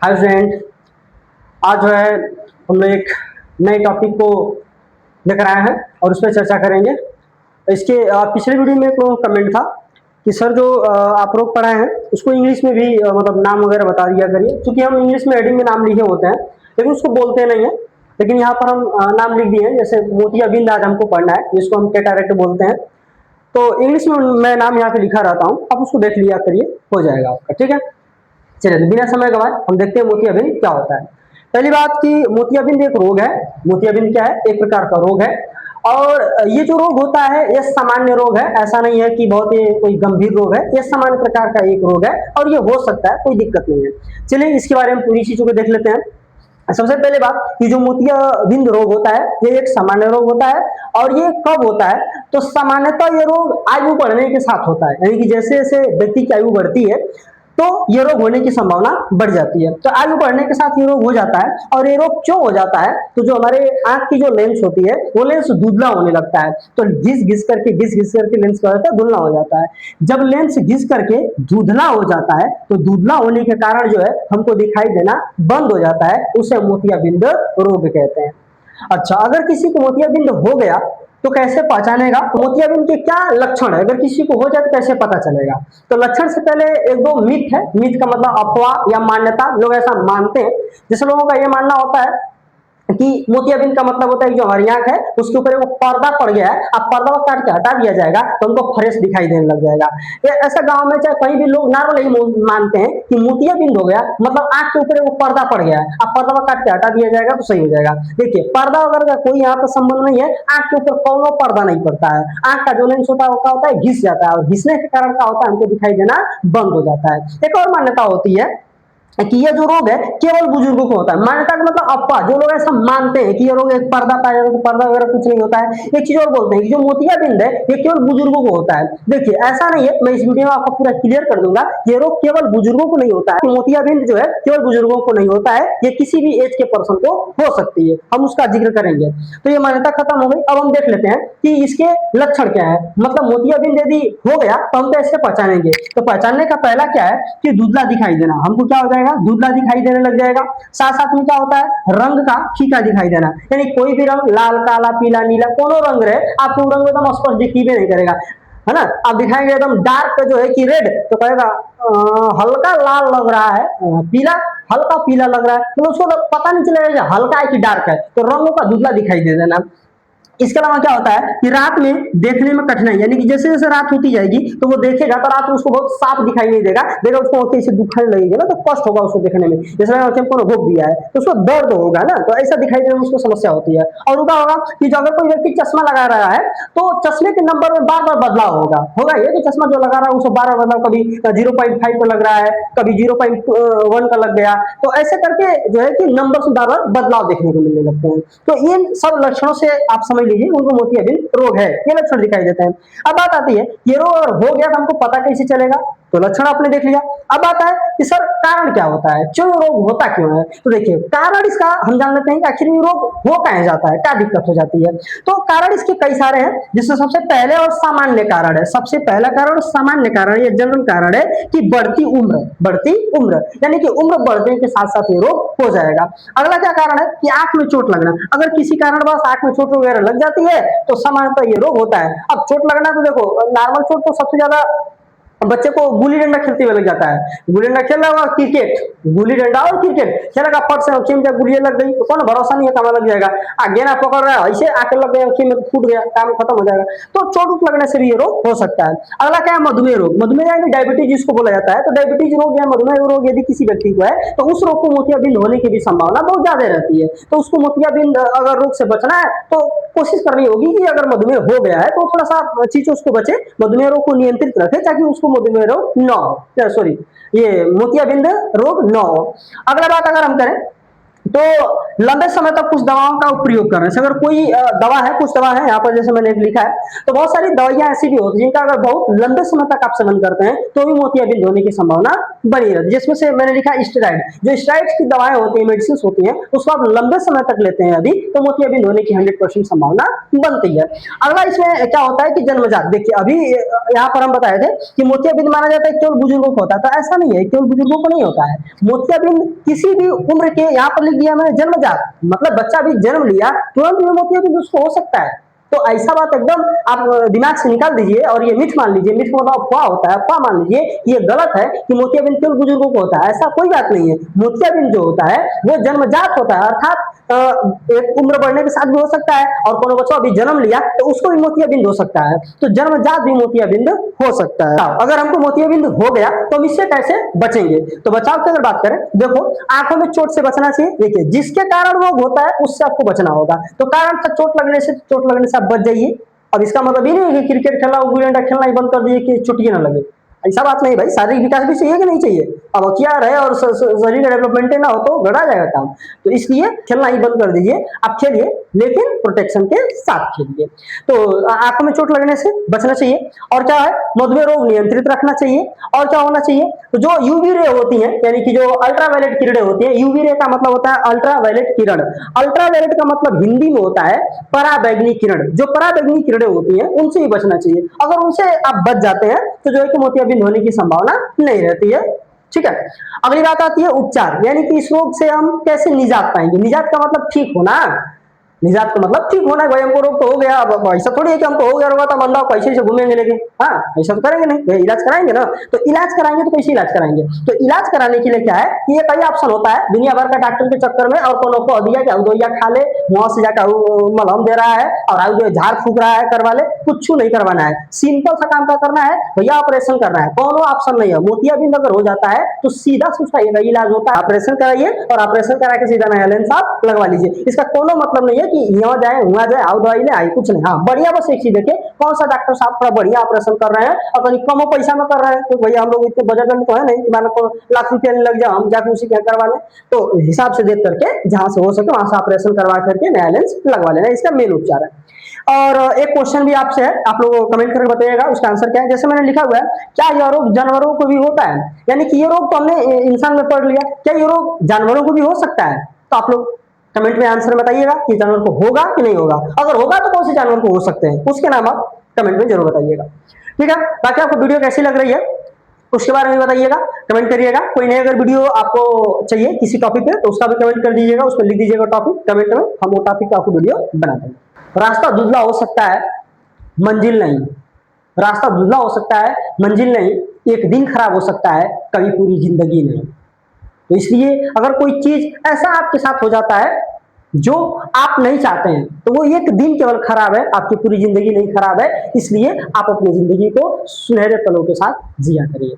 Hi friend, आज जो है हम लोग एक नए टॉपिक को लेकर आए हैं और उस पर चर्चा करेंगे। इसके पिछले वीडियो में एक कमेंट था कि सर जो आप लोग पढ़ाए हैं उसको इंग्लिश में भी मतलब नाम वगैरह बता दिया करिए, क्योंकि हम इंग्लिश में हेडिंग में नाम लिखे होते हैं लेकिन उसको बोलते नहीं है। लेकिन यहाँ पर हम नाम लिख दिए हैं, जैसे मोतियाबिंद आज हमको पढ़ना है जिसको हम कैटारेक्ट बोलते हैं, तो इंग्लिश में मैं नाम यहाँ पे लिखा रहता हूँ, आप उसको देख लिया करिए, हो जाएगा आपका। ठीक है, चलिए तो बिना समय गवाए हम देखते हैं मोतियाबिंद क्या होता है। पहली बात कि मोतियाबिंद एक रोग है। मोतियाबिंद क्या है? एक प्रकार का रोग है। और ये जो रोग होता है ये सामान्य रोग है, ऐसा नहीं है कि बहुत ही कोई गंभीर रोग है, ये सामान्य प्रकार का एक रोग है और ये हो सकता है, कोई दिक्कत नहीं है। चलिए इसके बारे में पूरी चीजों को देख लेते हैं। सबसे पहले बात कि जो मोतियाबिंद रोग होता है ये एक सामान्य रोग होता है। और ये कब होता है? तो सामान्यतः ये रोग आयु बढ़ने के साथ होता है, यानी कि जैसे जैसे व्यक्ति की आयु बढ़ती है तो ये रोग होने की संभावना बढ़ जाती है। तो आयु बढ़ने के साथ ये रोग हो जाता है। और ये रोग क्यों हो जाता है? तो जो हमारे आंख की जो लेंस होती है वो लेंस धुंधला होने लगता है। तो घिस घिस करके लेंस क्या होता है? धुंधला हो जाता है। जब लेंस घिस करके धुंधला हो जाता है तो धुंधला होने के कारण जो है हमको दिखाई देना बंद हो जाता है, उसे मोतियाबिंद रोग कहते हैं। अच्छा, अगर किसी को मोतियाबिंद हो गया तो कैसे पहचानेगा? मोतियाबिंद के क्या लक्षण है? अगर किसी को हो जाए तो कैसे पता चलेगा? तो लक्षण से पहले एक दो मिथ है। मिथ का मतलब अफवाह या मान्यता, लोग ऐसा मानते हैं। जैसे लोगों का यह मानना होता है कि मोतियाबिंद का मतलब होता है कि जो हमारी आंख है उसके ऊपर वो पर्दा पड़ गया है, अब पर्दा को काट के हटा दिया जाएगा तो हमको फ्रेश दिखाई देने लग जाएगा। ये ऐसा गांव में चाहे कहीं भी लोग नॉर्मल ही मानते हैं कि मोतियाबिंद हो गया मतलब आंख के ऊपर वो पर्दा पड़ गया है, अब पर्दा को काट के हटा दिया जाएगा तो सही हो जाएगा। देखिए, पर्दा वगैरह का कोई यहाँ पर संबंध नहीं है, आंख के ऊपर कौनो पर्दा नहीं पड़ता है। आंख का जो लेंस होता है वो क्या होता है? घिस जाता है, और घिसने के कारण क्या होता है? हमको दिखाई देना बंद हो जाता है। एक और मान्यता होती है कि ये जो रोग है केवल बुजुर्गों को होता है। मान्यता का मतलब अप्पा, जो लोग ऐसा मानते हैं कि ये रोग एक पर्दा पाया जाता है, तो पर्दा वगैरह कुछ नहीं होता है। एक चीज और बोलते हैं कि जो मोतियाबिंद है ये केवल बुजुर्गों को होता है। देखिए ऐसा नहीं है, मैं इस वीडियो में आपको पूरा क्लियर कर दूंगा। ये रोग केवल बुजुर्गों को नहीं होता है, मोतियाबिंद जो है केवल बुजुर्गों को नहीं होता है, ये किसी भी एज के पर्सन को हो सकती है, हम उसका जिक्र करेंगे। तो ये मान्यता खत्म हो गई। अब हम देख लेते हैं कि इसके लक्षण क्या है। मतलब मोतियाबिंद यदि हो गया तो हम कैसे पहचानेंगे? तो पहचानने का पहला क्या है कि धुंधला दिखाई देना। हमको क्या हो जाएगा? धुंधला दिखाई देने लग जाएगा। साथ साथ में क्या होता है? रंग का फीका दिखाई देना, यानी कोई भी रंग, लाल, काला, पीला, नीला, कोनो रंग रहे, आपको रंग एकदम स्पष्ट दिखी भी नहीं करेगा, है ना। आप दिखाएंगे एकदम डार्क जो है कि रेड, तो कहेगा हल्का लाल लग रहा है, पीला, हल्का पीला लग रहा है, तो उसको तो पता नहीं चलेगा हल्का है कि डार्क है, तो रंगों का धुंधला दिखाई दे देना। इसके अलावा क्या होता है कि रात में देखने में कठिनाई, यानी कि जैसे जैसे रात होती जाएगी तो वो देखेगा तो रात में उसको बहुत साफ दिखाई नहीं देगा, देखा उसको कैसे दुखने लगेगा ना, तो कष्ट होगा उसको देखने में। जैसे को भोग दिया है तो उसको दर्द होगा ना, तो ऐसा दिखाई देने में उसको समस्या होती है। और क्या होगा कि जो अगर कोई व्यक्ति चश्मा लगा रहा है तो चश्मे के नंबर में बार बार बदलाव होगा ये कि चश्मा जो लगा रहा है उसको बार बार बदलाव, कभी 0.5 का लग रहा है, कभी 0.1 का लग गया, तो ऐसे करके जो है कि नंबर में बार बार बदलाव देखने को मिलने लगते हैं। तो इन सब लक्षणों से आप समझ लीजिए उनको मोतियाबिंद रोग है, ये लक्षण दिखाई देते हैं। अब बात आती है ये रोग अगर हो गया तो हमको पता कैसे चलेगा? तो लक्षण आपने देख लिया। अब आता है कि सर कारण क्या होता है, क्यों रोग होता क्यों है? तो देखिए कारण इसका हम जान लेते हैं कि आखिर रोग हो कहाँ जाता है, क्या दिक्कत हो जाती है। तो कारण इसके कई सारे हैं, जिसमें सबसे पहले और सामान्य कारण है, सबसे पहला कारण सामान्य कारण, ये जनरल कारण है कि बढ़ती उम्र, यानी कि उम्र बढ़ने के साथ साथ ये रोग हो जाएगा। अगला क्या कारण है कि आंख में चोट लगना। अगर किसी कारणवश आंख में चोट वगैरह लग जाती है तो सामान्यतः ये रोग होता है। अब चोट लगना तो देखो नॉर्मल चोट तो सबसे ज्यादा बच्चे को गुल्ली डंडा खेलते हुए लग जाता है। गुल्ली डंडा खेल रहा होगा, क्रिकेट, गुल्ली डंडा और क्रिकेट खेलेगा, फट से आंखें में गुल्ली लग गई तो कौन भरोसा नहीं है, काम लग जाएगा। आगे ना पकड़ रहा है ऐसे आके लग गया, आंखें में फूट गया, काम खत्म हो जाएगा। तो चोट लगने से भी ये रोग हो सकता है। अगला क्या है? मधुमेह रोग। मधुमेह यानी डायबिटीज जिसको बोला जाता है, तो डायबिटीज रोग या मधुमेह रोग यदि किसी व्यक्ति को है तो उस रोग को मोतियाबिंद होने की भी संभावना बहुत ज्यादा रहती है। तो उसको मोतियाबिंद अगर रोग से बचना है तो कोशिश करनी होगी कि अगर मधुमेह हो गया है तो थोड़ा सा चीज उसको बचे, मधुमेह रोग को नियंत्रित रखे ताकि उसको मधुमेह रोग न हो, सॉरी ये मोतियाबिंद रोग न हो। अगला बात अगर हम करें तो लंबे समय तक कुछ दवाओं का प्रयोग कर रहे हैं। अगर कोई दवा है, कुछ दवा है यहाँ पर जैसे मैंने लिखा है, तो बहुत सारी दवाइयां ऐसी भी होती हैं जिनका अगर बहुत लंबे समय तक आप सेवन करते हैं तो भी मोतियाबिंद होने की संभावना बनी रहती है। जिसमें से मैंने लिखा स्टेरॉइड, जो स्टेरॉइड की दवाएं होती हैं, मेडिसिन होती हैं, उसको आप लंबे समय तक लेते हैं अभी, तो मोतियाबिंद होने की 100% संभावना बनती है। अगला इसमें क्या होता है कि जन्मजात, देखिए अभी यहाँ पर हम बताए थे कि मोतियाबिंद माना जाता है केवल बुजुर्गों को होता है, तो ऐसा नहीं है, केवल बुजुर्गों को नहीं होता है। मोतियाबिंद किसी भी उम्र के, यहाँ पर लिख दिया मैंने जन्मजात, मतलब बच्चा भी जन्म लिया तुरंत में मोतियाबिंद उसको हो सकता है। तो ऐसा बात एकदम आप दिमाग से निकाल दीजिए और ये मिथ मान लीजिए, मिथ मतलब अफवाह होता है, अफवाह मान लीजिए, ये गलत है कि मोतियाबिंद केवल बुजुर्गों को होता है, ऐसा कोई बात नहीं है। मोतियाबिंद जो होता है वो जन्मजात होता है, अर्थात एक उम्र बढ़ने के साथ भी हो सकता है, और कोनो बच्चा अभी जन्म लिया तो उसको भी मोतियाबिंद हो सकता है, तो जन्मजात भी मोतियाबिंद हो सकता है। अगर हमको मोतियाबिंद हो गया तो हम इससे कैसे बचेंगे? तो बचाव की अगर बात करें, देखो आंखों में चोट से बचना चाहिए। देखिए जिसके कारण रोग होता है उससे आपको बचना होगा, तो कारण था चोट लगने से आप बच जाइए। अब इसका मतलब ये नहीं है कि क्रिकेट खेलना, गुल्ली डंडा खेलना ही बंद कर दीजिए कि चोटियां ना लगे, ऐसा बात नहीं भाई। शारीरिक विकास भी चाहिए कि नहीं चाहिए? अब क्या रहे और शरीर का डेवलपमेंट ना हो तो गड़ा जाएगा काम, तो इसलिए खेलना ही बंद कर दीजिए। आप खेलिए लेकिन प्रोटेक्शन के साथ खेलिए। तो आंखों में चोट लगने से बचना चाहिए। और क्या है, मधुमेह रोग नियंत्रित रखना चाहिए। और क्या होना चाहिए, तो जो यूवी रे होती हैं, यानी कि जो अल्ट्रावायलेट किरणें होती हैं, यूवी रे का मतलब होता है अल्ट्रावायलेट किरण। अल्ट्रावायलेट का मतलब हिंदी में होता है पराबैंगनी किरण। जो पराबैंगनी किरणें होती हैं उनसे ही बचना चाहिए। अगर उनसे आप बच जाते हैं तो जो है कि मोतियाबिंद होने की संभावना नहीं रहती है। ठीक है, अगली बात आती है उपचार, यानी कि इस रोग से हम कैसे निजात पाएंगे। निजात का मतलब ठीक होना, निजात का मतलब ठीक होना। भाई हमको रोग तो हो गया, अब ऐसा थोड़ी है कि हमको हो गया रोग तो मंदा कैसे से घूमेंगे लेके, हाँ ऐसा तो करेंगे नहीं, इलाज कराएंगे ना। तो इलाज कराएंगे तो कैसे इलाज कराएंगे? तो इलाज कराने के लिए क्या है कि ये कई ऑप्शन होता है, दुनिया भर का डॉक्टर के चक्कर में और कोनो को दिया कि दवाइयां खा ले, वहां से जाकर मलहम दे रहा है और आउ जो झाड़ फूक रहा है करवा ले, कुछ नहीं करवाना है। सिंपल सा काम क्या करना है भैया, ऑपरेशन करना है, कोनो ऑप्शन नहीं है। मोतियाबिंद अगर हो जाता है तो सीधा सुसाइड इलाज होता है, ऑपरेशन कराइए और ऑपरेशन करा के सीधा नया लेंस आप लगवा लीजिए। इसका कोनो मतलब नहीं है कि यहाँ जाए वहां जाए, आओ दवाई ले आई, कुछ नहीं। हाँ बढ़िया, बस एक चीज देखिए कौन सा डॉक्टर साहब थोड़ा बढ़िया ऑपरेशन कर रहे हैं और कहीं कम पैसा में कर रहे हैं, तो भैया हम लोग इतने बजट में तो है नहीं कि मान लो लाख रुपया लग जाए हम जाके उसी के करवा लें। तो हिसाब से देख करके जहां से हो सके वहां से ऑपरेशन करवा करके नया लेंस लगवा लेना, इसका मेन उपचार है। और एक क्वेश्चन भी आपसे है, आप लोग कमेंट करके बताइएगा उसका आंसर क्या है। जैसे मैंने लिखा हुआ है, क्या यह रोग जानवरों को भी होता है? यानी कि ये रोग तो हमने इंसान में पढ़ लिया, क्या ये रोग जानवरों को भी हो सकता है? तो आप लोग कमेंट में आंसर बताइएगा कि जानवर को होगा कि नहीं होगा। अगर होगा तो कौन से जानवर को हो सकते हैं, उसके नाम आप कमेंट में जरूर बताइएगा। ठीक है, बाकी आपको वीडियो कैसी लग रही है उसके बारे में बताइएगा, कमेंट करिएगा। कोई नई अगर वीडियो आपको चाहिए किसी टॉपिक पे तो उसका भी कमेंट कर दीजिएगा, उसमें लिख दीजिएगा टॉपिक कमेंट में, हम वो टॉपिक का आपको वीडियो बना देंगे। रास्ता धुंधला हो सकता है, मंजिल नहीं। रास्ता धुंधला हो सकता है, मंजिल नहीं। एक दिन खराब हो सकता है, कभी पूरी जिंदगी नहीं। तो इसलिए अगर कोई चीज ऐसा आपके साथ हो जाता है जो आप नहीं चाहते हैं, तो वो एक दिन केवल खराब है, आपकी पूरी जिंदगी नहीं खराब है। इसलिए आप अपनी जिंदगी को सुनहरे पलों के साथ जिया करिए।